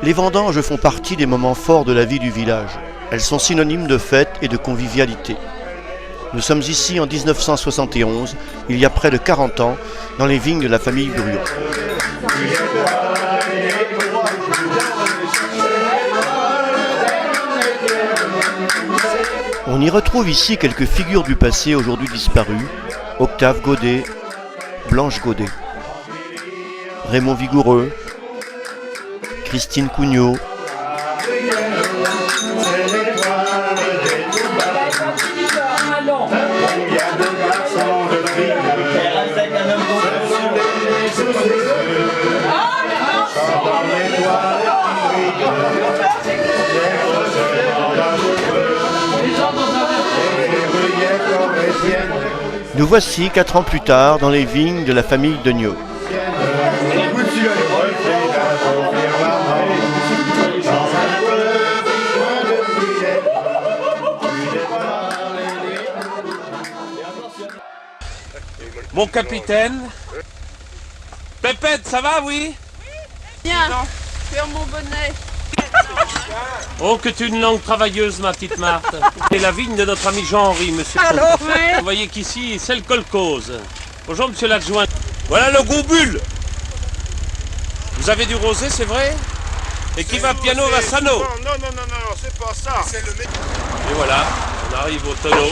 Les vendanges font partie des moments forts de la vie du village. Elles sont synonymes de fête et de convivialité. Nous sommes ici en 1971, il y a près de 40 ans, dans les vignes de la famille Buriot. On y retrouve ici quelques figures du passé aujourd'hui disparues. Octave Godet, Blanche Godet, Raymond Vigoureux, Christine Cugnot, Nous voici 4 ans plus tard dans les vignes de la famille Degnaud. Mon capitaine. Pépette, ça va, oui? Bien, faire mon bonnet. Oh, que tu es une langue travailleuse, ma petite Marthe. C'est la vigne de notre ami Jean-Henri, monsieur. Alors, oui. Vous voyez qu'ici, c'est le colcose. Bonjour, monsieur l'adjoint. Voilà le goubule. Vous avez du rosé, c'est vrai? Et qui va piano va sano. Non, c'est pas ça. Et voilà, on arrive au tonneau.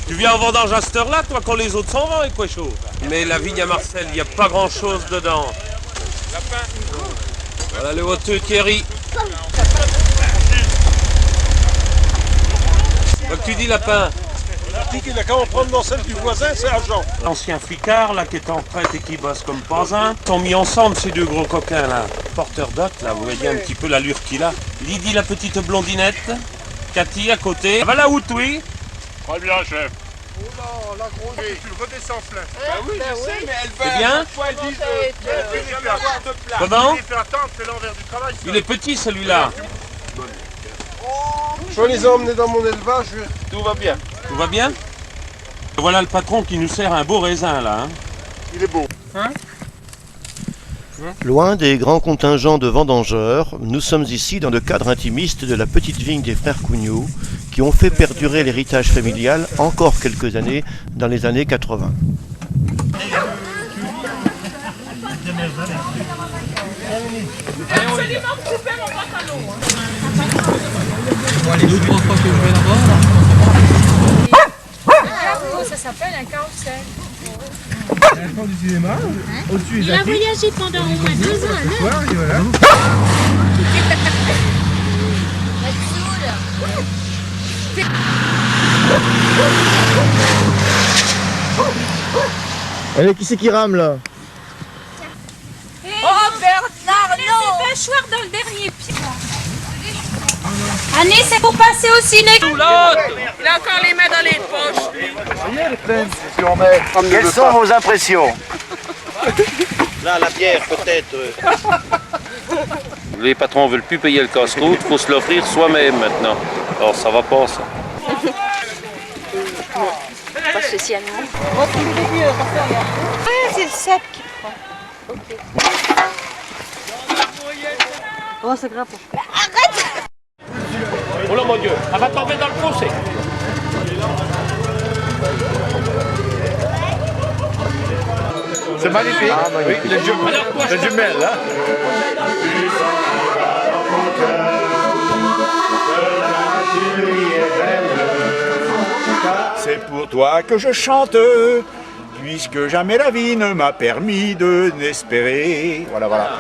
Tu viens en vendange à cette heure-là, toi, quand les autres s'en vont, et quoi chaud? Mais la vigne à Marcel, il n'y a pas grand-chose dedans. Voilà le hôteux Thierry. Quoi que tu dis, lapin? Il a qu'à en prendre dans celle du voisin, c'est argent. L'ancien flicard, là, qui est en retraite et qui bosse comme pas un, sont mis ensemble, ces deux gros coquins, là. Porteur d'hôte, là, vous voyez un petit peu l'allure qu'il a. Lydie, la petite blondinette. Cathy, à côté. Va là où, oui? Très bien, chef. Oh là, la grosse, tu le redescends plein. Oui, je sais, mais elle C'est bien? va. Comment? Il fait attendre, c'est l'envers du travail. Il est petit, celui-là. Je les ai emmenés dans mon élevage, tout va bien. Tout va bien? Voilà le patron qui nous sert un beau raisin, là. Hein. Il est beau. Loin des grands contingents de vendangeurs, nous sommes ici dans le cadre intimiste de la petite vigne des frères Cugnot, qui ont fait perdurer l'héritage familial encore quelques années dans les années 80. Absolument couper mon pantalon. Les 2-3 fois que je vais là-bas. Ça s'appelle un carrousel. Du cinéma, au-dessus Il a voyagé pendant au moins 2 ans. soir, et voilà. Allez, qui c'est qui rame là? Oh, Bernard, non. C'est mâchoire dans le dernier pied. Annie, c'est pour passer au ciné. L'autre, il a encore les mains dans les poches. Quelles sont vos impressions? Là, la bière, peut-être. Les patrons veulent plus payer le casse-croûte, il faut se l'offrir soi-même maintenant. Alors ça va pas, ça. Pas spécialement. Ah, c'est le sap qui prend. Ok. Oh, c'est grave. Oh là, mon Dieu, elle va tomber dans le fossé. C'est magnifique. Ah, magnifique. Oui, les jumelles, hein. C'est pour toi que je chante, puisque jamais la vie ne m'a permis de n'espérer. Voilà, voilà.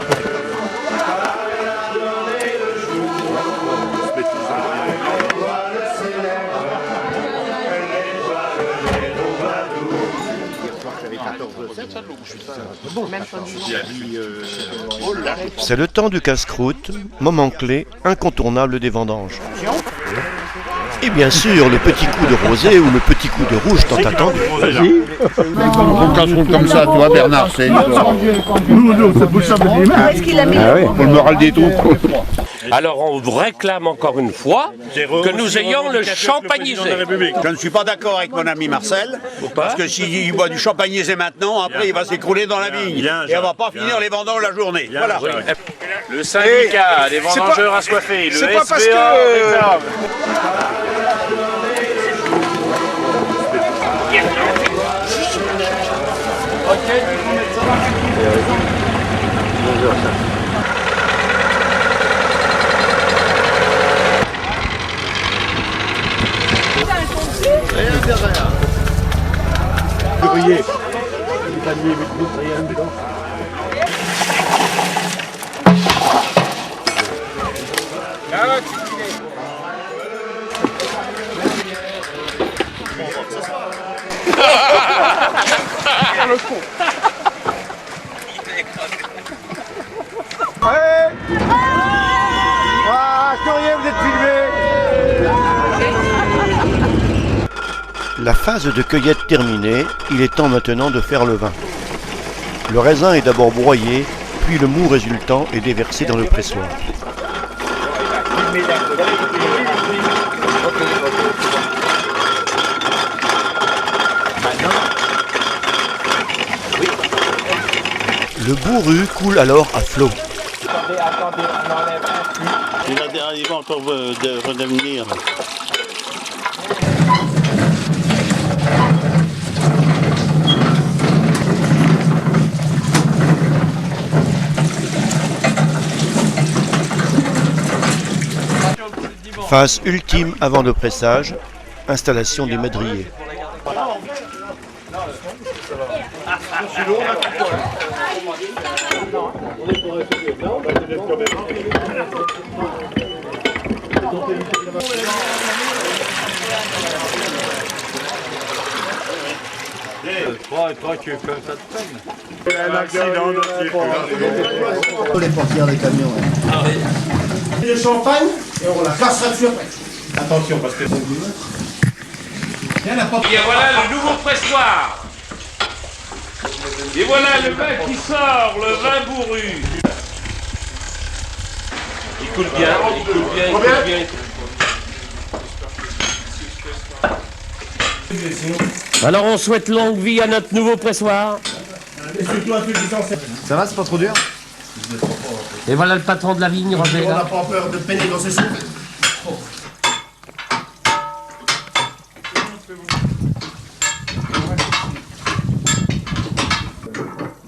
C'est le temps du casse-croûte, moment clé, incontournable des vendanges. Et bien sûr, le petit coup de rosé ou le petit coup de rouge tant attendu. On casse-croûte comme ça, toi Bernard, c'est une histoire. Est-ce qu'il a mis Pour le moral des troupes. Alors on vous réclame encore une fois que nous ayons le champagnisé. Je ne suis pas d'accord avec mon ami Marcel, parce que s'il boit du champagnisé maintenant, après il va s'écrouler dans la vigne. Et on va pas finir les vendanges la journée. Voilà. Le syndicat des vendangeurs assoiffés, le c'est pas parce SVA que... réclame. Ah, curieux, vous êtes filmé. La phase de cueillette terminée, il est temps maintenant de faire le vin. Le raisin est d'abord broyé, puis le mou résultant est déversé dans le pressoir. Le bourru coule alors à flot. Il va encore redevenir. Phase ultime avant le pressage, installation des madriers. Un accident de Les portières des camions. Le champagne et on la cassera dessus après. Attention parce que... Et voilà le nouveau pressoir. Et voilà le vin qui sort, le vin bourru. Il coule bien, il coule bien, il coule bien. Alors on souhaite longue vie à notre nouveau pressoir. Ça va, c'est pas trop dur? Et voilà le patron de la vigne, Roger. On n'a pas peur de peiner dans ses soupes.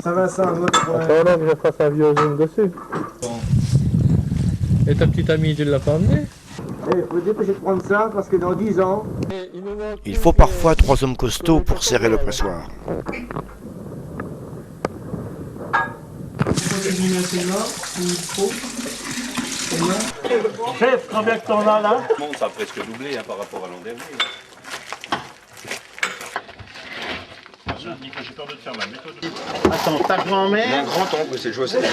Ça va, ça, votre... Attends, que je fasse un vieux zoom dessus. Et ta petite amie, tu l'as pas emmenée? Il faut dépêcher de prendre ça parce que dans 10 ans... Il faut parfois 3 hommes costauds pour serrer le pressoir. Chef, combien que t'en as là? Ça a presque doublé par rapport à l'an dernier. Attends, ta grand-mère. Un grand oncle, c'est Joseph.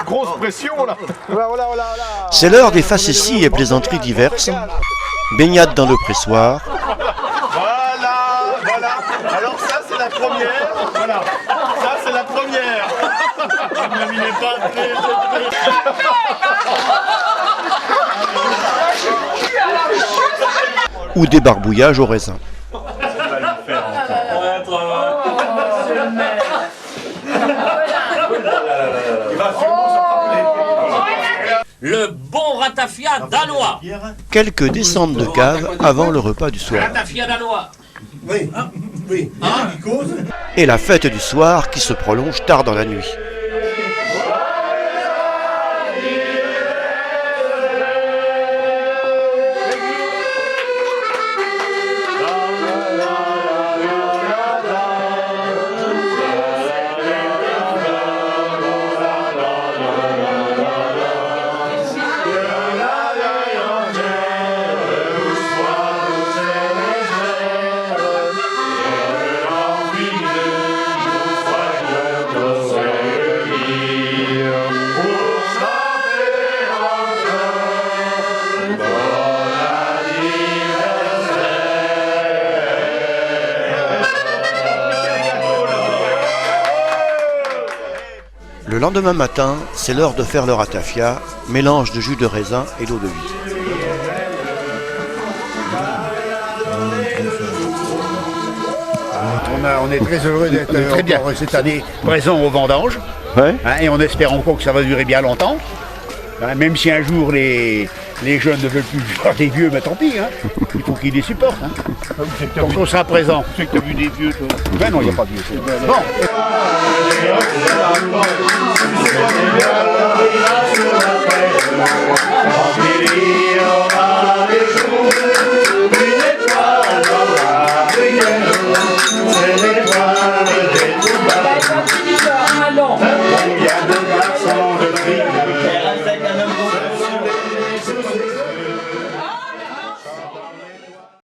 Grosse pression là. C'est l'heure des facéties et plaisanteries diverses. Baignade dans le pressoir, Voilà, voilà. Alors ça c'est la première. Voilà. Ça c'est la première. Ne m'y pas ou des barbouillages au raisin. Le bon ratafia danois. Quelques descentes de cave avant le repas du soir. Ratafia danois. Oui, oui. Il cause. Et la fête du soir qui se prolonge tard dans la nuit. Le lendemain matin, c'est l'heure de faire le ratafia, mélange de jus de raisin et d'eau de vie. On est très heureux d'être encore cette année présent aux vendanges. Ouais. Hein, et on espère encore que ça va durer bien longtemps. Hein, même si un jour les jeunes ne veulent plus voir des vieux, mais tant pis. Hein. Il faut qu'ils les supportent. Hein. Donc on sera présent. Tu sais que tu as vu des vieux, toi? Ben non, il n'y a pas de vieux. Bon.